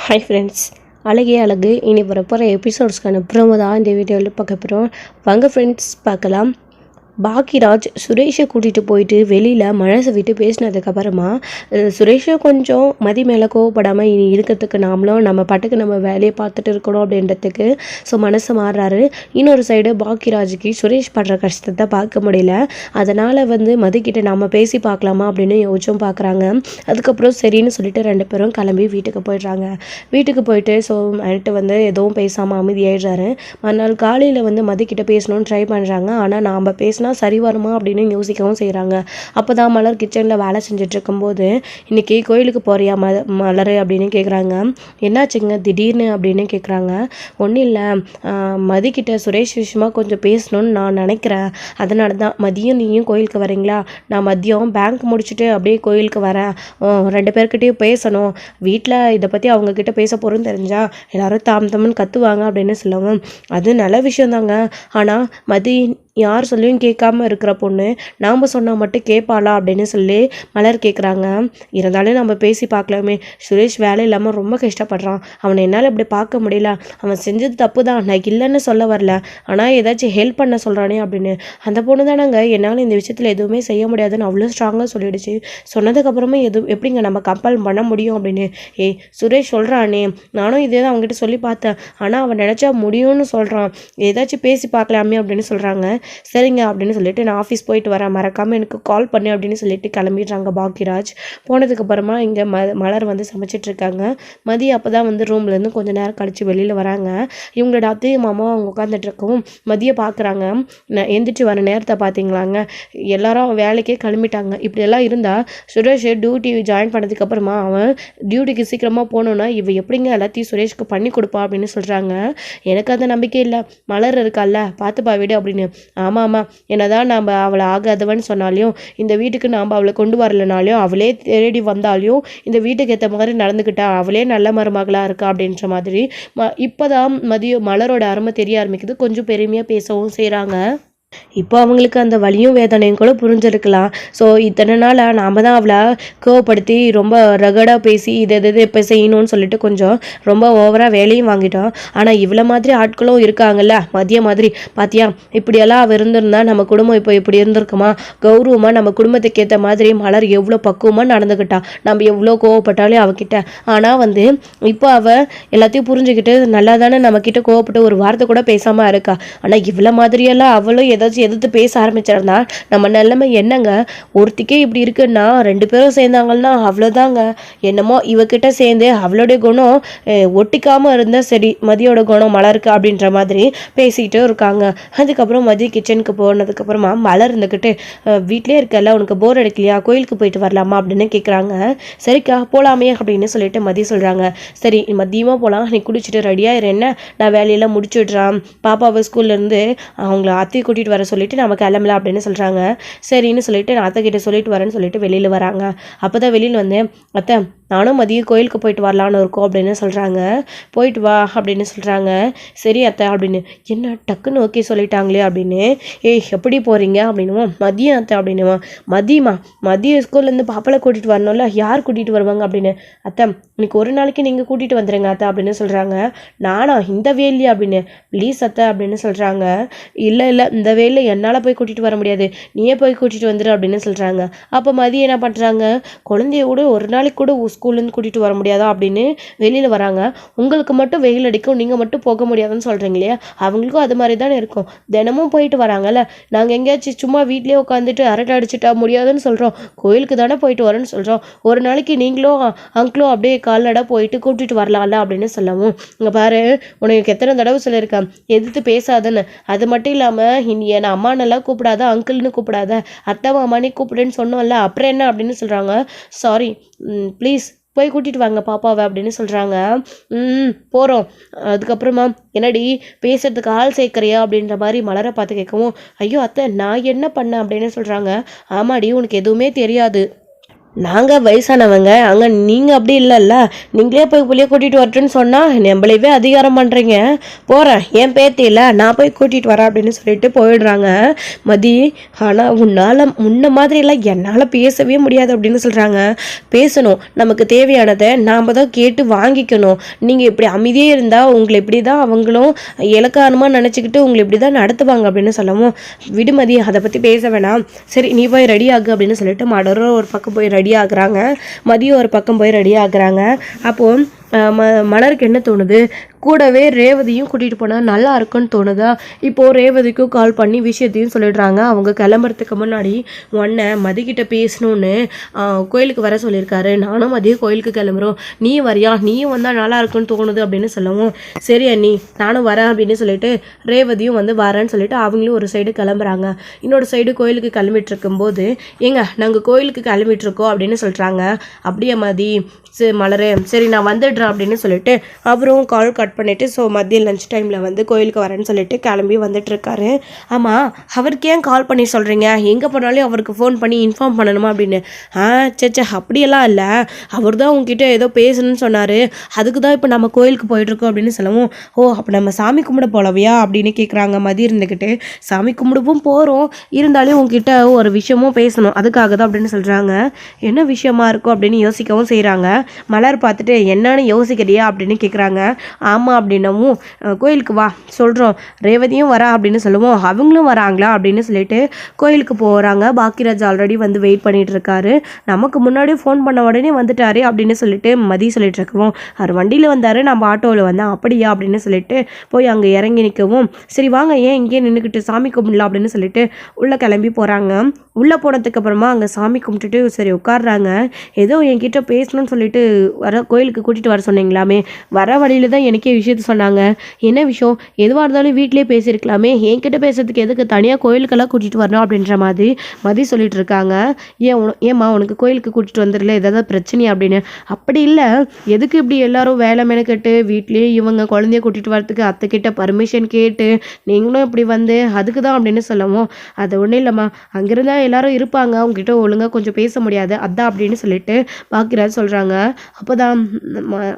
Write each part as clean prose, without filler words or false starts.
Hi friends, அழகே அழகு இனி வரப்போகிற எபிசோட்ஸ்க்கான ப்ரோமோ தான் இந்த வீடியோவில் பார்க்க போகிறோம். வாங்க ஃப்ரெண்ட்ஸ் பார்க்கலாம். பாக்கியராஜ் சுரேஷை கூட்டிகிட்டு போயிட்டு வெளியில் மனசை விட்டு பேசினதுக்கப்புறமா சுரேஷை கொஞ்சம் மதி மேலே கோவப்படாமல் இனி இருக்கிறதுக்கு நாமளும் நம்ம பாட்டுக்கு நம்ம வேலையை பார்த்துட்டு இருக்கணும் அப்படின்றதுக்கு மனசு மாறுறாரு. இன்னொரு சைடு பாக்கியராஜுக்கு சுரேஷ் படுற கஷ்டத்தை பார்க்க முடியல. அதனால் மதிக்கிட்ட நாம் பேசி பார்க்கலாமா அப்படின்னு யோசிச்சும் பார்க்குறாங்க. அதுக்கப்புறம் சரின்னு சொல்லிட்டு 2 பேரும் கிளம்பி வீட்டுக்கு போயிடுறாங்க. வீட்டுக்கு போயிட்டு நைட்டு எதுவும் பேசாமல் அமைதியாயிடுறாரு. மறுநாள் காலையில் மதிக்கிட்ட பேசணும்னு ட்ரை பண்ணுறாங்க. ஆனால் நாம் பேசினா சரி வருமா அப்படின்னு யோசிக்கவும் செய்கிறாங்க. அப்போ தான் மலர் கிச்சனில் வேலை செஞ்சுட்டு இருக்கும்போது, இன்றைக்கி கோயிலுக்கு போறியா மலர் அப்படின்னு கேட்குறாங்க. என்னாச்சுங்க திடீர்னு அப்படின்னு கேட்குறாங்க. ஒன்றும் இல்லை, மதிக்கிட்ட சுரேஷ் விஷயமா கொஞ்சம் பேசணும்னு நான் நினைக்கிறேன். அதனால தான் மதியம் நீயும் கோயிலுக்கு வரீங்களா? நான் மதியம் பேங்க் முடிச்சுட்டு அப்படியே கோயிலுக்கு வரேன். 2 பேர்கிட்டையும் பேசணும். வீட்டில் இதை பற்றி அவங்கக்கிட்ட பேச போகிறோன்னு தெரிஞ்சா எல்லோரும் தாமதம்னு கத்துவாங்க அப்படின்னு சொல்லுவாங்க. அது நல்ல விஷயந்தாங்க. ஆனால் மதி யார் சொல்லியும் கேட்காம இருக்கிற பொண்ணு நாம் சொன்னால் மட்டும் கேட்பாளா அப்படின்னு சொல்லி மலர் கேட்குறாங்க. இருந்தாலும் நம்ம பேசி பார்க்கலாமே. சுரேஷ் வேலை இல்லாமல் ரொம்ப கஷ்டப்படுறான். அவனை என்னால் இப்படி பார்க்க முடியல. அவன் செஞ்சது தப்பு தான், நான் இல்லைன்னு சொல்ல வரல. ஆனால் ஏதாச்சும் ஹெல்ப் பண்ண சொல்கிறானே அப்படின்னு. அந்த பொண்ணு தானங்க என்னால் இந்த விஷயத்தில் எதுவுமே செய்ய முடியாதுன்னு அவ்வளோ ஸ்ட்ராங்காக சொல்லிடுச்சு. சொன்னதுக்கப்புறமா எப்படிங்க நம்ம கம்பல் பண்ண முடியும் அப்படின்னு. சுரேஷ் சொல்கிறானே, நானும் இதே தான் அவங்ககிட்ட சொல்லி பார்த்தேன். ஆனால் அவன் நினச்சா முடியும்னு சொல்கிறான். ஏதாச்சும் பேசி பார்க்கலாமே அப்படின்னு சொல்கிறாங்க. சரிங்க அப்படின்னு சொல்லிட்டு நான் ஆஃபீஸ் போயிட்டு வரேன், மறக்காமல் எனக்கு கால் பண்ணு அப்படின்னு சொல்லிட்டு கிளம்பிடுறாங்க பாக்கியராஜ். போனதுக்கப்புறமா இங்கே மலர் சமைச்சிட்ருக்காங்க. மதியம் அப்போ தான் ரூம்லேருந்து கொஞ்சம் நேரம் கழித்து வெளியில் வராங்க. இவங்களோட அத்தையும் மாமாவும் அவங்க உட்காந்துட்டு இருக்கவும் மதியம் பார்க்குறாங்க. எந்திரிச்சு வர நேரத்தை பார்த்தீங்களாங்க, எல்லாரும் வேலைக்கே கிளம்பிட்டாங்க. இப்படியெல்லாம் இருந்தால் சுரேஷ் டியூட்டி ஜாயின் பண்ணதுக்கப்புறமா அவன் டியூட்டிக்கு சீக்கிரமாக போகணுன்னா எப்படிங்க எல்லாத்தையும் சுரேஷ்க்கு பண்ணி கொடுப்பா அப்படின்னு சொல்கிறாங்க. எனக்கு அந்த நம்பிக்கை இல்லை. மலர் இருக்கால்ல, பார்த்துப்பா விடு அப்படின்னு. ஆமாம், என்னதான் நாம் அவளை ஆகாதவன்னு சொன்னாலையும், இந்த வீட்டுக்கு நாம் அவளை கொண்டு வரலனாலையும், அவளே தேடி வந்தாலையும் இந்த வீட்டுக்கு ஏற்ற மாதிரி நடந்துக்கிட்டா அவளே நல்ல மருமகளாக இருக்கா அப்படின்ற மாதிரி இப்போதான் மலரோட அருமை தெரிய ஆரம்பிக்குது. கொஞ்சம் பெருமையாக பேசவும் செய்கிறாங்க. இப்போ அவங்களுக்கு அந்த வலியும் வேதனையும் கூட புரிஞ்சிருக்கலாம். இத்தனை நாளாக நாம் தான் அவளை கோவப்படுத்தி ரொம்ப ரகடாக பேசி இதை இப்போ செய்யணும்னு சொல்லிட்டு கொஞ்சம் ரொம்ப ஓவராக வேலையும் வாங்கிட்டோம். ஆனால் இவ்வளோ மாதிரி ஆட்களும் இருக்காங்கல்ல, மதிய மாதிரி பார்த்தியா, இப்படியெல்லாம் அவள் இருந்திருந்தா நம்ம குடும்பம் இப்போ இப்படி இருந்திருக்குமா? கௌரவமாக நம்ம குடும்பத்துக்கு ஏற்ற மாதிரி மலர் எவ்வளோ பக்குவமாக நடந்துக்கிட்டா. நம்ம எவ்வளோ கோவப்பட்டாலே அவகிட்ட. ஆனால் இப்போ அவள் எல்லாத்தையும் புரிஞ்சுக்கிட்டு நல்லா தானே நம்மக்கிட்ட கோவப்பட்டு ஒரு வார்த்தை கூட பேசாமல் இருக்கா. ஆனால் இவ்வளோ மாதிரியெல்லாம் அவளும் ஏதாச்சும் எதிர்த்து பேச ஆரம்பிச்சிருந்தா நம்ம நிலைமை என்னங்க? ஒருத்திக்கே இப்படி இருக்குன்னா 2 பேரும் சேர்ந்தாங்கன்னா அவ்வளோதாங்க. என்னமோ இவகிட்ட சேர்ந்து அவளுடைய குணம் ஒட்டிக்காமல் இருந்தால் சரி, மதியோட குணம் மலருக்கு அப்படின்ற மாதிரி பேசிக்கிட்டு இருக்காங்க. அதுக்கப்புறம் மதிய கிச்சனுக்கு போனதுக்கப்புறமா மலர் இருந்துக்கிட்டு, வீட்டிலே இருக்கல, உனக்கு போர் அடிக்கலையா, கோயிலுக்கு போயிட்டு வரலாமா அப்படின்னு கேட்குறாங்க. சரிக்கா போகலாமே அப்படின்னு சொல்லிட்டு மதியம் சொல்கிறாங்க. சரி மதியமாக போகலாம், நீ குடிச்சிட்டு ரெடியாக என்ன, நான் வேலையெல்லாம் முடிச்சு விட்றான். பாப்பாவை ஸ்கூல்லேருந்து அவங்கள அத்தையை கூட்டிகிட்டு வர சொல்லிட்டு நம்ம கிளம்பலாம் அப்படின்னு சொல்கிறாங்க. சரின்னு சொல்லிட்டு நான் அத்தை கிட்ட சொல்லிட்டு வரேன்னு சொல்லிட்டு வெளியில் வராங்க. அப்போ தான் வெளியில் அத்தை நானும் மதியம் கோயிலுக்கு போயிட்டு வரலான்னு இருக்கோம் அப்படின்னு சொல்கிறாங்க. போயிட்டு வா அப்படின்னு சொல்கிறாங்க. சரி அத்தை அப்படின்னு. என்ன டக்குன்னு ஓகே சொல்லிட்டாங்களே அப்படின்னு. எப்படி போகிறீங்க அப்படின்னுவோம். மதியம் அத்தை அப்படின்னுவோம். மதியம் ஸ்கூல்லேருந்து பாப்பாவை கூட்டிகிட்டு வரணும்ல, யார் கூட்டிகிட்டு வருவாங்க அப்படின்னு. அத்தை இன்னைக்கு ஒரு நாளைக்கு நீங்கள் கூட்டிகிட்டு வந்துடுங்க அத்தை அப்படின்னு சொல்கிறாங்க. நானா இந்த வேலையா அப்படின்னு. ப்ளீஸ் அத்தை அப்படின்னு சொல்கிறாங்க. இல்லை இந்த வேலை என்னால் போய் கூட்டிகிட்டு வர முடியாது, நீயே போய் கூட்டிகிட்டு வந்துடு அப்படின்னு சொல்கிறாங்க. அப்போ மதியம் என்ன பண்ணுறாங்க, குழந்தைய கூட ஒரு நாளைக்கு கூட ஸ்கூல்லேருந்து கூட்டிகிட்டு வர முடியாதா அப்படின்னு வெளியில் வராங்க. உங்களுக்கு மட்டும் வெயில் அடிக்கும், நீங்கள் மட்டும் போக முடியாதுன்னு சொல்கிறீங்க இல்லையா, அவங்களுக்கும் அது மாதிரி தானே இருக்கும். தினமும் போயிட்டு வராங்கல்ல, நாங்கள் எங்கேயாச்சும் சும்மா வீட்லேயே உட்காந்துட்டு அரட்டை அடிச்சுட்டா முடியாதுன்னு சொல்கிறோம். கோயிலுக்கு தானே போயிட்டு வரேன்னு சொல்கிறோம். ஒரு நாளைக்கு நீங்களும் அங்கிளும் அப்படியே கால்நடை போயிட்டு கூட்டிகிட்டு வரலாம்ல அப்படின்னு சொல்லவும், இங்கே பாரு உனக்கு எத்தனை தடவை சொல்லியிருக்கேன் எதிர்த்து பேசாதுன்னு. அது மட்டும் இல்லாமல் இனி என்னை அம்மானெல்லாம் கூப்பிடாத, அங்கிள்னு கூப்பிடாத, அத்தை மாமானே கூப்பிடுன்னு சொன்னோம்ல, அப்புறம் என்ன அப்படின்னு சொல்கிறாங்க. சாரி ப்ளீஸ் போய் கூட்டிகிட்டு வாங்க பாப்பாவை அப்படின்னு சொல்கிறாங்க. போகிறோம். அதுக்கப்புறமா என்னடி பேசுறதுக்கு ஆள் சேர்க்குறியா அப்படின்ற மாதிரி மலரை பார்த்து கேட்கவும், ஐயோ அத்தை நான் என்ன பண்ணேன் அப்படின்னு சொல்கிறாங்க. ஆமாடி உனக்கு எதுவுமே தெரியாது, நாங்கள் வயசானவங்க, அங்கே நீங்கள் அப்படி இல்லைல்ல, நீங்களே போய் புள்ளைய கூட்டிகிட்டு வரட்டுன்னு சொன்னால் நம்மளையவே அதிகாரம் பண்ணுறீங்க. போகிறேன், என் பேத்தி இல்லை, நான் போய் கூட்டிகிட்டு வரேன் அப்படின்னு சொல்லிட்டு போயிடுறாங்க மதி. ஆனால் உன்னால் முன்ன மாதிரிலாம் என்னால் பேசவே முடியாது அப்படின்னு சொல்கிறாங்க. பேசணும், நமக்கு தேவையானதை நாம் தான் கேட்டு வாங்கிக்கணும். நீங்கள் இப்படி அமைதியே இருந்தால் உங்களை இப்படி தான் அவங்களும் இலக்காரமாக நினச்சிக்கிட்டு உங்களை இப்படி தான் நடத்துவாங்க அப்படின்னு சொல்லவும், விடுமதி அதை பற்றி பேச வேணாம், சரி நீ போய் ரெடி ஆகு அப்படின்னு சொல்லிட்டு மலரும் ஒரு பக்கம் போய் ரெடி ஆகுறாங்க, மதியம் ஒரு பக்கம் போய் ரெடி ஆகுறாங்க. அப்போது மலருக்கு என்ன தோணுது, கூடவே ரேவதியும் கூட்டிகிட்டு போனால் நல்லா இருக்குன்னு தோணுதா. இப்போது ரேவதிக்கும் கால் பண்ணி விஷயத்தையும் சொல்லிடுறாங்க. அவங்க கிளம்புறதுக்கு முன்னாடி உன்னை மதிக்கிட்ட பேசணுன்னு கோயிலுக்கு வர சொல்லியிருக்காரு, நானும் மதியம் கோயிலுக்கு கிளம்புறோம், நீ வரியா, நீயும் வந்தால் நல்லா இருக்குன்னு தோணுது அப்படின்னு சொல்லவும், சரி அண்ணி நானும் வரேன் அப்படின்னு சொல்லிட்டு ரேவதியும் வந்து வரேன்னு சொல்லிட்டு அவங்களும் ஒரு சைடு கிளம்புறாங்க. இன்னொரு சைடு கோயிலுக்கு கிளம்பிட்டு இருக்கும்போது, ஏங்க நாங்கள் கோயிலுக்கு கிளம்பிட்டுருக்கோம் அப்படின்னு சொல்கிறாங்க. அப்படியே மதி, சரி மலரே, சரி நான் வந்துடுறேன் அப்படின்னு சொல்லிட்டு அவரும் கால் கட் பண்ணிவிட்டு ஸோ மதியம் லஞ்ச் டைமில் வந்து கோயிலுக்கு வரேன்னு சொல்லிட்டு கிளம்பி வந்துட்டுருக்காரு. ஆமாம், அவருக்கு ஏன் கால் பண்ணி சொல்கிறீங்க, எங்கே போனாலும் அவருக்கு ஃபோன் பண்ணி இன்ஃபார்ம் பண்ணணுமா அப்படின்னு. சே அப்படியெல்லாம் இல்லை, அவர் தான் உங்ககிட்ட ஏதோ பேசணும்னு சொன்னார், அதுக்கு தான் இப்போ நம்ம கோயிலுக்கு போயிட்டுருக்கோம் அப்படின்னு சொல்லவும், ஓ அப்போ நம்ம சாமி கும்பிட போலவையா அப்படின்னு கேட்குறாங்க மதி இருந்துக்கிட்டு. சாமி கும்பிடவும் போகிறோம், இருந்தாலும் உங்ககிட்ட ஒரு விஷயமும் பேசணும், அதுக்காக தான் அப்படின்னு சொல்கிறாங்க. என்ன விஷயமா இருக்கும் அப்படின்னு யோசிக்கவும் செய்கிறாங்க. மலர் பார்த்துட்டு என்னன்னு யோசிக்கிறியா அப்படின்னு கேட்குறாங்க. ஆமாம் அப்படின்னவும், கோயிலுக்கு வா சொல்கிறோம், ரேவதியும் வரா அப்படின்னு சொல்லுவோம், அவங்களும் வராங்களா அப்படின்னு சொல்லிட்டு கோயிலுக்கு போகிறாங்க. பாக்கியராஜ் ஆல்ரெடி வந்து வெயிட் பண்ணிட்டு இருக்காரு. நமக்கு முன்னாடி ஃபோன் பண்ண உடனே வந்துட்டாரு அப்படின்னு சொல்லிட்டு மதி சொல்லிட்டு இருக்கவும், அவர் வண்டியில் வந்தார், நம்ம ஆட்டோவில் வந்தேன், அப்படியா அப்படின்னு சொல்லிட்டு போய் அங்கே இறங்கி நிற்கவும், சரி வாங்க ஏன் இங்கேயே நின்றுக்கிட்டு சாமி கும்பிடலாம் அப்படின்னு சொல்லிட்டு உள்ளே கிளம்பி போகிறாங்க. உள்ளே போனதுக்கு அப்புறமா அங்கே சாமி கும்பிட்டுட்டு சரி உட்காடுறாங்க. ஏதோ என்கிட்ட பேசணும்னு சொல்லிட்டு கோயிலுக்கு கூட்டிகிட்டு வர சொன்னீங்களாமே, வர வழியில் தான் எனக்கே விஷயத்த சொன்னாங்க. என்ன விஷயம், எதுவாக இருந்தாலும் வீட்டிலே பேசியிருக்கலாமே, என்கிட்ட பேசுறதுக்கு எதுக்கு தனியாக கோயிலுக்கெல்லாம் கூட்டிகிட்டு வரணும் அப்படின்ற மாதிரி மதி சொல்லிட்டு இருக்காங்க. ஏம்மா உனக்கு கோயிலுக்கு கூட்டிகிட்டு வந்துடல, ஏதாவது பிரச்சனையா அப்படின்னு. அப்படி இல்லை, எதுக்கு இப்படி எல்லாரும் வேலை மெனக்கெட்டு வீட்லேயே இவங்க குழந்தைய கூட்டிகிட்டு வரத்துக்கு அத்தைக்கிட்ட பர்மிஷன் கேட்டு நீங்களும் இப்படி வந்து அதுக்கு தான் அப்படின்னு சொல்லவும், அது ஒன்றும் இல்லைம்மா, அங்கிருந்தா எல்லாரும் இருப்பாங்க, அவங்ககிட்ட ஒழுங்காக கொஞ்சம் பேச முடியாது அதான் அப்படின்னு சொல்லிட்டு பாக்கியராஜ் சொல்கிறாங்க. அப்போ தான்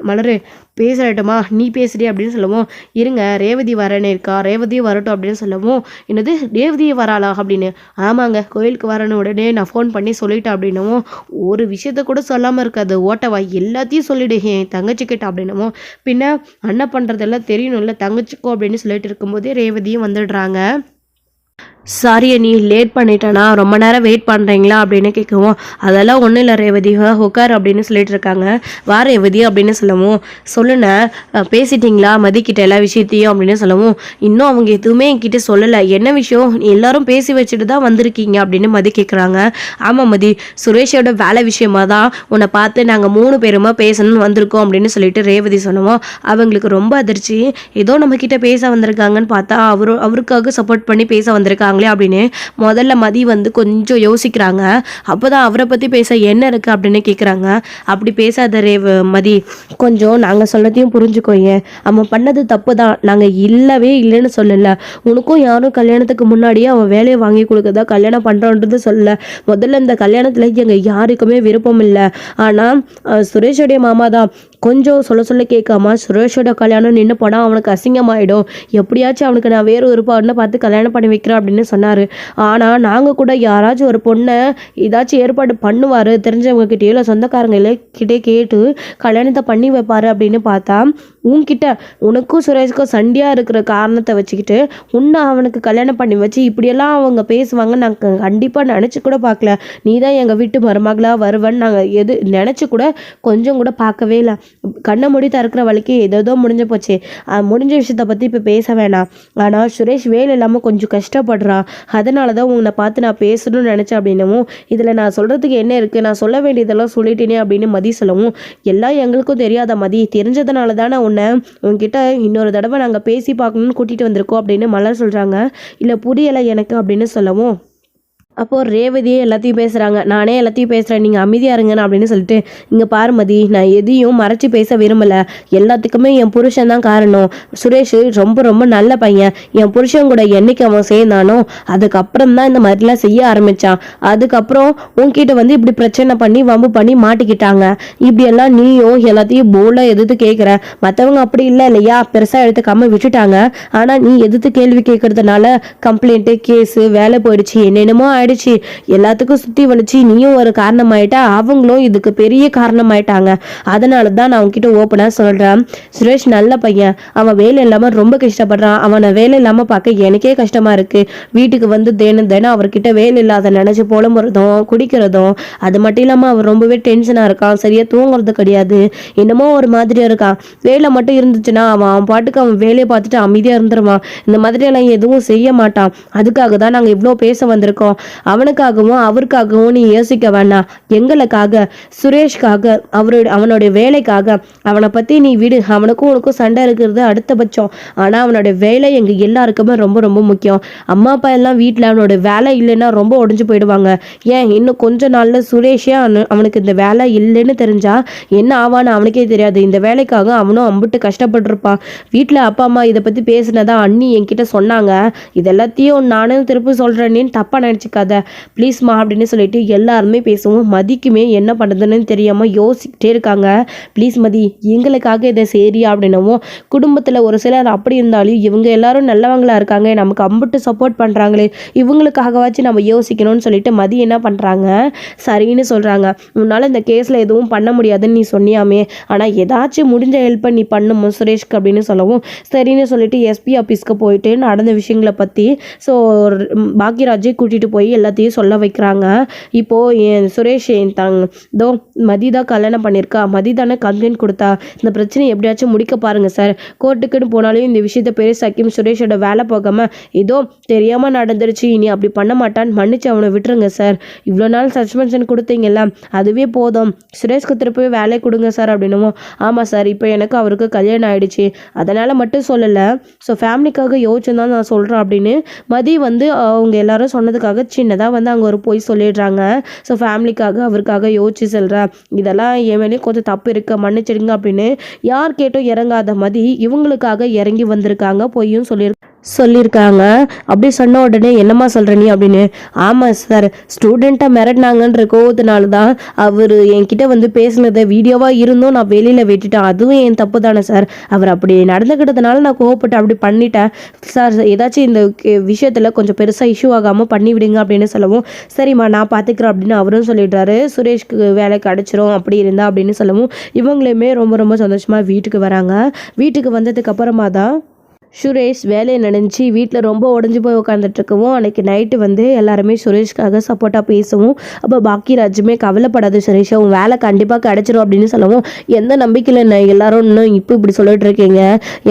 மலரு பேசட்டுமா, நீ பேசுறி அப்படின்னு சொல்லவும், இருங்க ரேவதி வரேன்னு இருக்கா, ரேவதியும் வரட்டும் அப்படின்னு சொல்லவும், என்னது ரேவதியை வராளா அப்படின்னு. ஆமாங்க கோயிலுக்கு வரணும், உடனே நான் ஃபோன் பண்ணி சொல்லிட்டேன் அப்படின்னவும், ஒரு விஷயத்த கூட சொல்லாமல் இருக்காது, ஓட்டவா எல்லாத்தையும் சொல்லிடு என் தங்கச்சிக்கிட்ட அப்படின்னவும், பின்ன அண்ணன் பண்ணுறதெல்லாம் தெரியணும்ல தங்கச்சிக்கோ அப்படின்னு சொல்லிட்டு இருக்கும்போதே ரேவதியும் வந்துடுறாங்க. சாரி நீ லேட் பண்ணிட்டேனா, ரொம்ப நேரம் வெயிட் பண்ணுறீங்களா அப்படின்னு கேட்கவும், அதெல்லாம் ஒன்றும் இல்லை ரேவதி, உட்கார் அப்படின்னு சொல்லிட்டு இருக்காங்க. வா ரேவதி அப்படின்னு சொல்லவும், சொல்லுண்ண பேசிட்டிங்களா மதிக்கிட்ட எல்லா விஷயத்தையும் அப்படின்னு சொல்லவும், இன்னும் அவங்க எதுவுமே என்கிட்ட சொல்லலை, என்ன விஷயம் எல்லாரும் பேசி வச்சுட்டு தான் வந்திருக்கீங்க அப்படின்னு மதி கேட்குறாங்க. ஆமாம் மதி, சுரேஷோட வேலை விஷயமா தான் உன்னை பார்த்து நாங்கள் 3 பேருமா பேசணும்னு வந்திருக்கோம் அப்படின்னு சொல்லிட்டு ரேவதி சொன்னோம். அவங்களுக்கு ரொம்ப அதிர்ச்சி, ஏதோ நம்மக்கிட்ட பேச வந்திருக்காங்கன்னு பார்த்தா அவருக்காக சப்போர்ட் பண்ணி பேச வந்திருக்காங்களே அப்படின்னு முதல்ல மதி வந்து கொஞ்சம் யோசிக்கிறாங்க. அப்போதான் அவரை பற்றி பேச என்ன இருக்குது அப்படின்னு கேட்குறாங்க. அப்படி பேசாத மதி, கொஞ்சம் நாங்கள் சொல்லத்தையும் புரிஞ்சுக்கோங்க, அவன் பண்ணது தப்பு தான், நாங்கள் இல்லவே இல்லைன்னு சொல்லலை, உனக்கும் யாரும் கல்யாணத்துக்கு முன்னாடியே அவன் வேலையை வாங்கி கொடுக்கறதா கல்யாணம் பண்ணுறோன்றது சொல்லலை, முதல்ல இந்த கல்யாணத்தில் எங்கள் யாருக்குமே விருப்பம் இல்லை, ஆனால் சுரேஷோடைய மாமா தான் கொஞ்சம் சொல்ல கேட்காம சுரேஷோட கல்யாணம் நின்று போனால் அவனுக்கு அசிங்கமாயிடும், எப்படியாச்சும் அவனுக்கு நான் வேறு ஒரு பொண்ணை பார்த்து கல்யாணம் பண்ணி வைக்கிறேன் அப்படின்னு சொன்னார். ஆனால் நாங்கள் கூட யாராச்சும் ஒரு பொண்ணை ஏதாச்சும் ஏற்பாடு பண்ணுவார், தெரிஞ்சவங்க கிட்டேயோ இல்லை சொந்தக்காரங்களே கிட்டே கேட்டு கல்யாணத்தை பண்ணி வைப்பார் அப்படின்னு பார்த்தா, உன்கிட்ட உனக்கும் சுரேஷுக்கும் சண்டியாக இருக்கிற காரணத்தை வச்சுக்கிட்டு உன்னை அவனுக்கு கல்யாணம் பண்ணி வச்சு இப்படியெல்லாம் அவங்க பேசுவாங்க நாங்கள் கண்டிப்பாக நினச்சி கூட பார்க்கல, நீ தான் எங்கள் வீட்டு மருமகளாக வருவேன்னு நாங்கள் எது நினச்சி கூட கொஞ்சம் கூட பார்க்கவே இல்லை, கண்ணை மூடி திறக்கிற வழிக்கு ஏதோ முடிஞ்சு போச்சு, முடிஞ்ச விஷயத்தை பற்றி இப்போ பேச வேணாம், ஆனால் சுரேஷ் வேலை இல்லாமல் கொஞ்சம் கஷ்டப்படுறான், அதனால தான் உன்னை பார்த்து நான் பேசணும்னு நினச்சேன் அப்படின்னவும், இதில் நான் சொல்கிறதுக்கு என்ன இருக்குது, நான் சொல்ல வேண்டியதெல்லாம் சொல்லிட்டேனே அப்படின்னு மதி சொல்லவும், எல்லாம் எங்களுக்கும் தெரியாத மதி, தெரிஞ்சதுனால தானே உன்னை உன்கிட்ட இன்னொரு தடவை நாங்கள் பேசி பார்க்கணும்னு கூட்டிகிட்டு வந்திருக்கோம் அப்படின்னு மலர் சொல்கிறாங்க. இல்லை புரியலை எனக்கு அப்படின்னு சொல்லவும், அப்போது ரேவதியே எல்லாத்தையும் பேசுகிறாங்க. நானே எல்லாத்தையும் பேசுகிறேன், நீங்கள் அமைதியாக இருங்கன்னு அப்படின்னு சொல்லிட்டு, இங்கே பாருமதி, நான் எதையும் மறைச்சி பேச விரும்பலை. எல்லாத்துக்குமே என் புருஷன் தான் காரணம். சுரேஷ் ரொம்ப ரொம்ப நல்ல பையன். என் புருஷன் கூட என்னைக்கு அவன் சேர்ந்தானோ அதுக்கப்புறம் தான் இந்த மாதிரிலாம் செய்ய ஆரம்பித்தான். அதுக்கப்புறம் உன்கிட்ட வந்து இப்படி பிரச்சனை பண்ணி வம்பு பண்ணி மாட்டிக்கிட்டாங்க. இப்படியெல்லாம் நீயும் எல்லாத்தையும் போல்டாக எதிர்த்து கேட்குற. மற்றவங்க அப்படி இல்லை இல்லையா, பெருசாக எடுத்துக்காம விட்டுட்டாங்க. ஆனால் நீ எதிர்த்து கேள்வி கேட்கறதுனால கம்ப்ளைண்ட்டு, கேஸு, வேலை போயிடுச்சு, என்னென்னமோ ஆயிடுச்சு. எல்லாத்துக்கும் சுத்தி வலிச்சு நீயும் ஒரு காரணமாயிட்டா, அவங்களும் இதுக்கு பெரிய காரணமாயிட்டாங்க. அதனால தான் நான் உன்கிட்ட ஓப்பனா சொல்றேன். சுரேஷ் நல்ல பையன். அவன் வேலை இல்லாம ரொம்ப கஷ்டப்படுறான். அவனை வேலை இல்லாம பார்க்க எனக்கே கஷ்டமா இருக்கு. வீட்டுக்கு வந்து தினம் அவர்கிட்ட வேலை இல்லாத நினைச்சு புலம்புறதும் குடிக்கிறதும், அது மட்டும் இல்லாம அவர் ரொம்பவே டென்ஷனா இருக்கான். சரியா தூங்குறது கிடையாது. என்னமோ ஒரு மாதிரி இருக்கான். வேலை மட்டும் இருந்துச்சுன்னா அவன் பாட்டுக்கு அவன் வேலையை பார்த்துட்டு அமைதியா இருந்துருவான். இந்த மாதிரி எல்லாம் எதுவும் செய்ய மாட்டான். அதுக்காக தான் நாங்க இவ்வளோ பேச வந்திருக்கோம். அவனுக்காகவும் அவருக்காகவும் நீ யோசிக்க வேண்டாம். எங்களுக்காக, சுரேஷ்காக, அவனுடைய வேலைக்காக. அவனை பத்தி நீ விடு. அவனுக்கும் உனக்கும் சண்டை இருக்கிறது அடுத்தபட்சம். ஆனா அவனோட வேலை எங்க எல்லாருக்குமே ரொம்ப ரொம்ப முக்கியம். அம்மா அப்பா எல்லாம் வீட்டுல அவனோட வேலை இல்லைன்னா ரொம்ப உடஞ்சு போயிடுவாங்க. ஏன் இன்னும் கொஞ்ச நாள்ல சுரேஷே அவனுக்கு இந்த வேலை இல்லைன்னு தெரிஞ்சா என்ன ஆவான்னு அவனுக்கே தெரியாது. இந்த வேலைக்காக அவனும் அம்பிட்டு கஷ்டப்பட்டிருப்பான். வீட்டுல அப்பா அம்மா இதை பத்தி பேசினதா அண்ணி என்கிட்ட சொன்னாங்க. இதெல்லாத்தையும் நானும் திருப்பி சொல்றேன்னு தப்பா நினைச்சுக்காத ப்ளீஸ்மா அப்படின்னு சொல்லிட்டு எல்லாருமே பேசுவோம். மதிக்குமே என்ன பண்ணுறதுன்னு தெரியாமல் யோசிக்கிட்டே இருக்காங்க. ப்ளீஸ் மதி, எங்களுக்காக இதை சரி அப்படின்னவும், குடும்பத்தில் ஒரு சிலர் அப்படி இருந்தாலும் இவங்க எல்லாரும் நல்லவங்களா இருக்காங்க, நமக்கு அம்பிட்டு சப்போர்ட் பண்ணுறாங்களே, இவங்களுக்காகவாச்சும் நம்ம யோசிக்கணும்னு சொல்லிட்டு மதி என்ன பண்ணுறாங்க, சரின்னு சொல்கிறாங்க. உன்னால் இந்த கேஸில் எதுவும் பண்ண முடியாதுன்னு நீ சொன்னியாமே, ஆனால் ஏதாச்சும் முடிஞ்ச ஹெல்ப்பை நீ பண்ணும் சுரேஷ்க்கு அப்படின்னு சொல்லவும், சரின்னு சொல்லிட்டு எஸ்பி ஆஃபீஸ்க்கு போயிட்டு நடந்த விஷயங்களை பற்றி பாக்யராஜை கூட்டிகிட்டு போய் எல்லாத்தையும் சொல்ல வைக்கிறாங்க. இப்போது என் சுரேஷ் இதோ மதி தான் கல்யாணம் பண்ணியிருக்கா, மதி தானே கம்ப்ளைண்ட் கொடுத்தா, இந்த பிரச்சனை எப்படியாச்சும் முடிக்க பாருங்க சார். கோர்ட்டுக்குன்னு போனாலும் இந்த விஷயத்த பெருசாக்கி சுரேஷோட வேலை போகாமல் ஏதோ தெரியாமல் நடந்துருச்சு, இனி அப்படி பண்ண மாட்டான்னு மன்னிச்சு அவனை விட்டுருங்க சார். இவ்வளோ நாள் சஸ்பென்ஷன் கொடுத்தீங்கல்ல, அதுவே போதும். சுரேஷ்க்கு திருப்பி வேலை கொடுங்க சார் அப்படின்னுமோ, ஆமாம் சார், இப்போ எனக்கு அவருக்கு கல்யாணம் ஆயிடுச்சு, அதனால் மட்டும் சொல்லலை, ஸோ ஃபேமிலிக்காக யோசிச்சு தான் நான் சொல்கிறேன் அப்படின்னு மதி வந்து அவங்க எல்லாரும் சொன்னதுக்காக சின்னதாக வந்து அங்கே ஒரு போய் சொல்லிடுறாங்க. ஸோ ஃபேமிலிக்காக அவருக்காக யோசிச்சு சொல்கிறேன், இதெல்லாம் என் மேலேயும் கொஞ்சம் தப்பு இருக்க, மன்னிச்சிடுங்க அப்படின்னு யார் கேட்டும் இறங்காத மதி இவங்களுக்காக இறங்கி வந்திருக்காங்க. பொய்யும் சொல்லியிருக்காங்க. அப்படி சொன்ன உடனே என்னம்மா சொல்கிற நீ அப்படின்னு, ஆமாம் சார், ஸ்டூடெண்ட்டை மிரட்டினாங்கன்ற கோவத்தினால தான் அவர் என்கிட்ட வந்து பேசினதை வீடியோவாக இருந்தும் நான் வெளியில் விட்டுட்டேன், அதுவும் என் தப்பு தானே சார். அவர் அப்படி நடந்துக்கிட்டதுனால நான் கோவப்பட்டு அப்படி பண்ணிட்டேன் சார். ஏதாச்சும் இந்த விஷயத்தில் கொஞ்சம் பெருசாக இஷ்யூ ஆகாமல் பண்ணி விடுங்க அப்படின்னு சொல்லவும், சரிம்மா நான் பார்த்துக்கிறேன் அப்படின்னு அவரும் சொல்லிடுறாரு. சுரேஷ்க்கு வேலை கிடச்சிரும் அப்படி இருந்தா அப்படின்னு சொல்லவும், இவங்களுமே ரொம்ப ரொம்ப சந்தோஷமாக வீட்டுக்கு வராங்க. வீட்டுக்கு வந்ததுக்கு அப்புறமா தான் சுரேஷ் வேலையை நினச்சி வீட்டில் ரொம்ப உடஞ்சி போய் உட்காந்துட்ருக்கவும், அன்றைக்கி நைட்டு வந்து எல்லாருமே சுரேஷ்காக சப்போர்ட்டாக பேசவும், அப்போ பாக்கியராஜுமே கவலைப்படாது சுரேஷ், உன் வேலை கண்டிப்பாக கிடச்சிரும் அப்படின்னு சொல்லவும், எந்த நம்பிக்கையில் நான் எல்லாரும் இன்னும் இப்போ இப்படி சொல்லிட்டு இருக்கீங்க,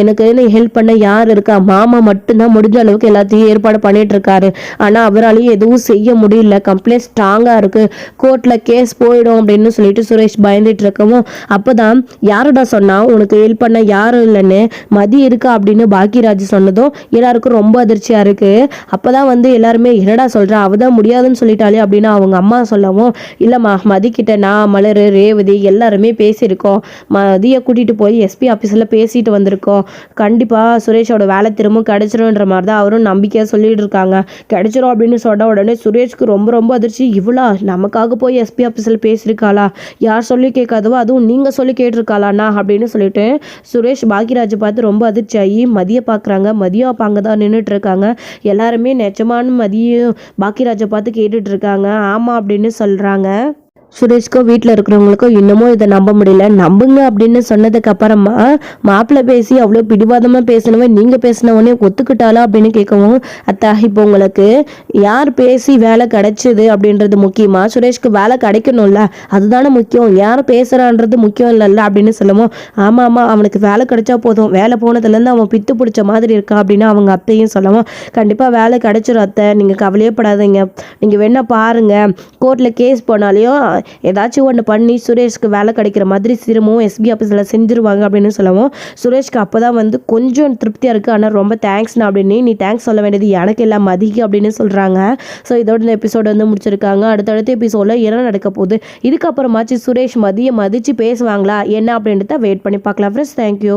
எனக்கு ஹெல்ப் பண்ண யார் இருக்கா, மாமா மட்டும்தான் முடிஞ்ச அளவுக்கு எல்லாத்தையும் ஏற்பாடு பண்ணிட்டு இருக்காரு, ஆனால் அவராலையும் எதுவும் செய்ய முடியல, கம்ப்ளைண்ட் ஸ்ட்ராங்காக இருக்குது, கோர்ட்டில் கேஸ் போயிடும் அப்படின்னு சொல்லிட்டு சுரேஷ் பயந்துட்டு இருக்கவும், அப்போ தான் யாருடா சொன்னால் உனக்கு ஹெல்ப் பண்ண யாரும் இல்லைன்னு மதி இருக்கா அப்படின்னு பாக்கியராஜ் சொன்னதும் எல்லாருக்கும் ரொம்ப அதிர்ச்சியாக இருக்குது. அப்போ தான் வந்து எல்லாருமே என்னடா சொல்கிறா, அவள் தான் முடியாதுன்னு சொல்லிட்டாலே அப்படின்னு அவங்க அம்மா சொல்லவும், இல்லைம்மா மதிக்கிட்ட நான், மலர், ரேவதி எல்லாருமே பேசியிருக்கோம், மதியை கூட்டிகிட்டு போய் எஸ்பி ஆஃபீஸில் பேசிட்டு வந்திருக்கோம், கண்டிப்பாக சுரேஷோட வேலை திரும்ப கிடச்சிரும்ன்ற மாதிரி தான் அவரும் நம்பிக்கையாக சொல்லிட்டு இருக்காங்க. கிடச்சிரும் அப்படின்னு சொன்ன உடனே சுரேஷ்க்கு ரொம்ப ரொம்ப அதிர்ச்சி. இவ்வளோ நமக்காக போய் எஸ்பி ஆஃபீஸில் பேசியிருக்காளா, யார் சொல்லி கேட்காதவோ அதுவும் நீங்கள் சொல்லி கேட்டிருக்காளாண்ணா அப்படின்னு சொல்லிட்டு சுரேஷ் பாக்கியராஜை பார்த்து ரொம்ப அதிர்ச்சி ஆகி மதியை பார்க்குறாங்க. மதியம் அப்போ அங்கே தான் நின்றுட்டு இருக்காங்க. எல்லாருமே நிஜமான மதியம் பாக்கியராஜை பார்த்து கேட்டுட்டு இருக்காங்க. ஆமாம் அப்படின்னு சொல்கிறாங்க. சுரேஷ்க்கும் வீட்டில் இருக்கிறவங்களுக்கும் இன்னமும் இதை நம்ப முடியல. நம்புங்க அப்படின்னு சொன்னதுக்கு அப்புறமா மாப்பிள்ளை பேசி அவ்வளோ பிடிவாதமாக பேசினவன் நீங்கள் பேசினவனே ஒத்துக்கிட்டாலா அப்படின்னு கேட்கவும், அத்தா இப்போ உங்களுக்கு யார் பேசி வேலை கிடைச்சிது அப்படின்றது முக்கியமா, சுரேஷ்க்கு வேலை கிடைக்கணும்ல அதுதானே முக்கியம், யார் பேசுகிறான்றது முக்கியம் இல்லைல்ல அப்படின்னு சொல்லவும், ஆமாம் ஆமாம் அவனுக்கு வேலை கிடைச்சா போதும், வேலை போனதுலேருந்து அவன் பித்து பிடிச்ச மாதிரி இருக்கான் அப்படின்னு அவங்க அத்தையும் சொல்லவும், கண்டிப்பாக வேலை கிடைச்சிரும் அத்தை, நீங்கள் கவலையே படாதீங்க, நீங்கள் வேணா பாருங்கள், கோர்ட்டில் கேஸ் போனாலையும் ஏதாச்சும் ஒன்று பண்ணி சுரேஷ்க்கு வேலை கிடைக்கிற மாதிரி திரும்பவும் எஸ்பி ஆஃபீஸில் செஞ்சுருவாங்க அப்படின்னு சொல்லவும் சுரேஷ்க்கு அப்போ தான் வந்து கொஞ்சம் திருப்தியாக இருக்குது. ஆனால் ரொம்ப தேங்க்ஸ்ண்ணா அப்படின்னு, நீ தேங்க்ஸ் சொல்ல வேண்டியது எனக்கு எல்லாம் மதிக்கு அப்படின்னு சொல்கிறாங்க. ஸோ இதோட இந்த எபிசோடு வந்து முடிச்சிருக்காங்க. அடுத்தடுத்த எபிசோடில் என்ன நடக்க போகுது, இதுக்கப்புறமாச்சு சுரேஷ் மதிச்சு பேசுவாங்களா என்ன அப்படின்றத வெயிட் பண்ணி பார்க்கலாம் ஃப்ரெண்ட்ஸ். தேங்க்யூ.